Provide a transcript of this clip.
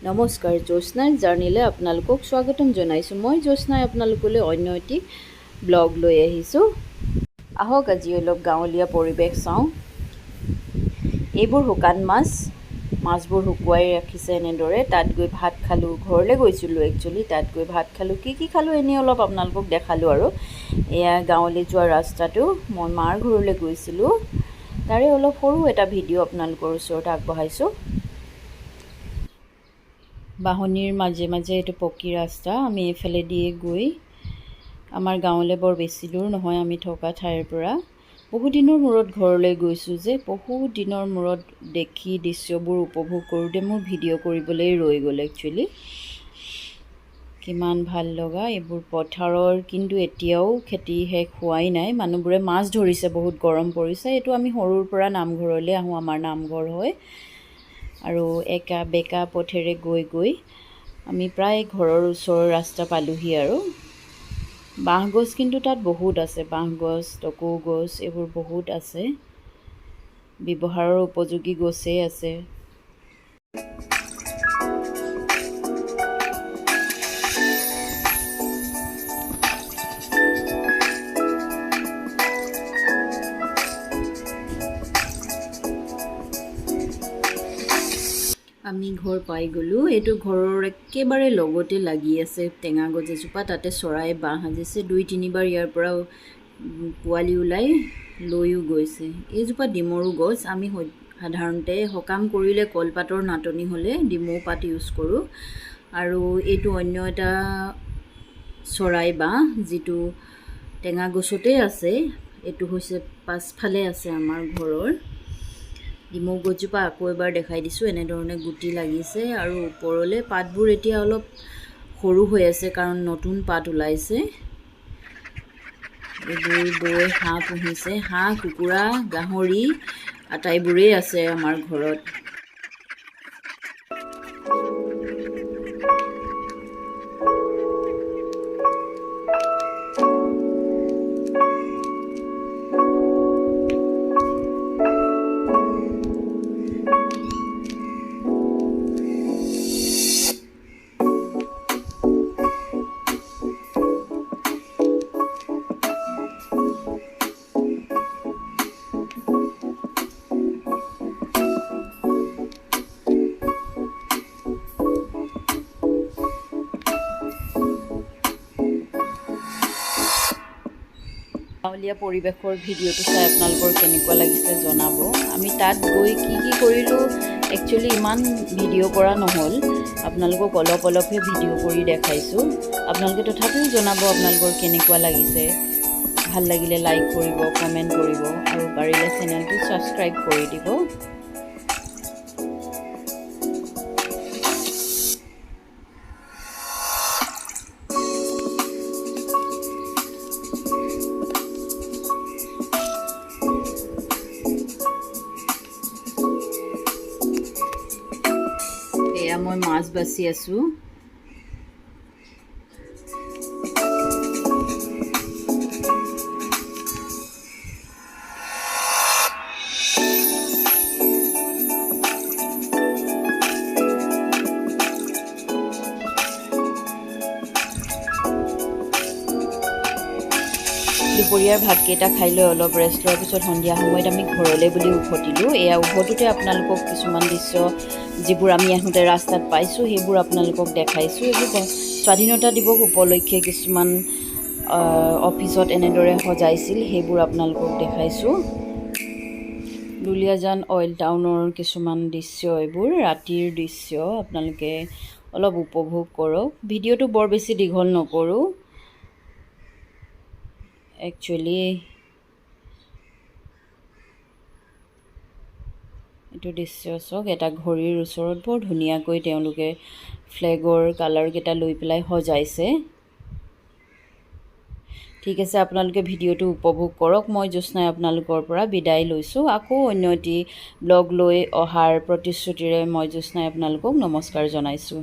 নমস্কাৰ, জ্যোৎস্নাৰ জাৰ্নিলৈ আপোনালোকক স্বাগতম জনাইছোঁ। মই জ্যোৎস্নাই আপোনালোকলৈ অন্য এটি ব্লগ লৈ আহিছোঁ। আহক আজি অলপ গাঁৱলীয়া পৰিৱেশ চাওঁ। এইবোৰ শুকান মাছবোৰ শুকুৱাই ৰাখিছে এনেদৰে। তাত গৈ ভাত খালোঁ, ঘৰলৈ গৈছিলোঁ একচুৱেলি। তাত গৈ ভাত খালোঁ, কি খালোঁ এনেই অলপ আপোনালোকক দেখালোঁ আৰু। এয়া গাঁৱলৈ যোৱা ৰাস্তাটো, মই মাৰ ঘৰলৈ গৈছিলোঁ। তাৰে অলপ সৰু এটা ভিডিঅ' আপোনালোকৰ ওচৰত আগবঢ়াইছোঁ। বাহনিৰ মাজে মাজে এইটো পকী ৰাস্তা। আমি এইফালে দিয়ে গৈ আমাৰ গাঁৱলৈ বৰ বেছি দূৰ নহয় আমি থকা ঠাইৰ পৰা। বহুদিনৰ মূৰত ঘৰলৈ গৈছোঁ যে, বহুত দিনৰ মূৰত দেখি দৃশ্যবোৰ উপভোগ কৰোঁতে মোৰ ভিডিঅ' কৰিবলৈ ৰৈ গ'ল একচুৱেলি। কিমান ভাল লগা এইবোৰ পথাৰৰ, কিন্তু এতিয়াও খেতি শেষ হোৱাই নাই। মানুহবোৰে মাছ ধৰিছে, বহুত গৰম পৰিছে। এইটো আমি সৰুৰ পৰা নামঘৰলৈ আহোঁ, আমাৰ নামঘৰ হয়। আৰু একা বেকা পথেৰে গৈ আমি প্ৰায় ঘৰৰ ওচৰৰ ৰাস্তা পালোহি আৰু। বাঁহগছ কিন্তু তাত বহুত আছে, বাঁহগছ, টকৌ গছ এইবোৰ বহুত আছে। ব্যৱহাৰৰ উপযোগী গছেই আছে। আমি ঘৰ পাই গ'লোঁ। এইটো ঘৰৰ একেবাৰে লগতে লাগি আছে টেঙা গছ এজোপা। তাতে চৰাই বাঁহ সাজিছে। 2-3বাৰ ইয়াৰ পৰা পোৱালি ওলাই লৈও গৈছে। এইজোপা ডিমৰু গছ। আমি সাধাৰণতে সকাম কৰিলে, কলপাতৰ নাটনি হ'লে ডিমৌ পাত ইউজ কৰোঁ। আৰু এইটো অন্য এটা চৰাই বাঁহ, যিটো টেঙা গছতেই আছে। এইটো হৈছে পাছফালে আছে আমাৰ ঘৰৰ। ডিমৌ গছজোপা আকৌ এবাৰ দেখাই দিছোঁ। এনেধৰণে গুটি লাগিছে আৰু ওপৰলৈ পাতবোৰ এতিয়া অলপ সৰু হৈ আছে, কাৰণ নতুন পাত ওলাইছে। এইবোৰ বৌয়ে হাঁহ পুহিছে। হাঁহ, কুকুৰা, গাহৰি আটাইবোৰেই আছে আমাৰ ঘৰত। গাঁৱলীয়া পৰিৱেশৰ ভিডিঅ'টো চাই আপোনালোকৰ কেনেকুৱা লাগিছে জনাব। আমি তাত গৈ কি কৰিলোঁ একচুৱেলি ইমান ভিডিঅ' কৰা নহ'ল। আপোনালোকক অলপহে ভিডিঅ' কৰি দেখাইছোঁ। আপোনালোকে তথাপিও জনাব আপোনালোকৰ কেনেকুৱা লাগিছে। ভাল লাগিলে লাইক কৰিব, কমেণ্ট কৰিব আৰু পাৰিলে চেনেলটো ছাবস্ক্ৰাইব কৰি দিব। এয়া মই মাছ বাছি আছোঁ। দুপৰীয়াৰ ভাতকেইটা খাই লৈ অলপ ৰেষ্ট লোৱাৰ পিছত সন্ধিয়া সময়ত আমি ঘৰলৈ বুলি উভতিলোঁ। এয়া উভতোতে আপোনালোকক কিছুমান দৃশ্য, যিবোৰ আমি আহোঁতে ৰাস্তাত পাইছোঁ, সেইবোৰ আপোনালোকক দেখাইছোঁ। এইবোৰ স্বাধীনতা দিৱস উপলক্ষে কিছুমান অফিচত এনেদৰে সজাইছিল, সেইবোৰ আপোনালোকক দেখাইছোঁ। দুলীয়াজান অইল টাউনৰ কিছুমান দৃশ্য, এইবোৰ ৰাতিৰ দৃশ্য। আপোনালোকে অলপ উপভোগ কৰক। ভিডিঅ'টো বৰ বেছি দীঘল নকৰোঁ। একচুৱেলি এইটো দৃশ্য চাওক, এটা ঘড়ীৰ ওচৰত বৰ ধুনীয়াকৈ তেওঁলোকে ফ্লেগৰ কালাৰকেইটা লৈ পেলাই সজাইছে। ঠিক আছে, আপোনালোকে ভিডিঅ'টো উপভোগ কৰক। মই জ্যোৎস্নাই আপোনালোকৰ পৰা বিদায় লৈছোঁ। আকৌ অন্য এটি ব্লগ লৈ অহাৰ প্ৰতিশ্ৰুতিৰে মই জ্যোৎস্নাই আপোনালোকক নমস্কাৰ জনাইছোঁ।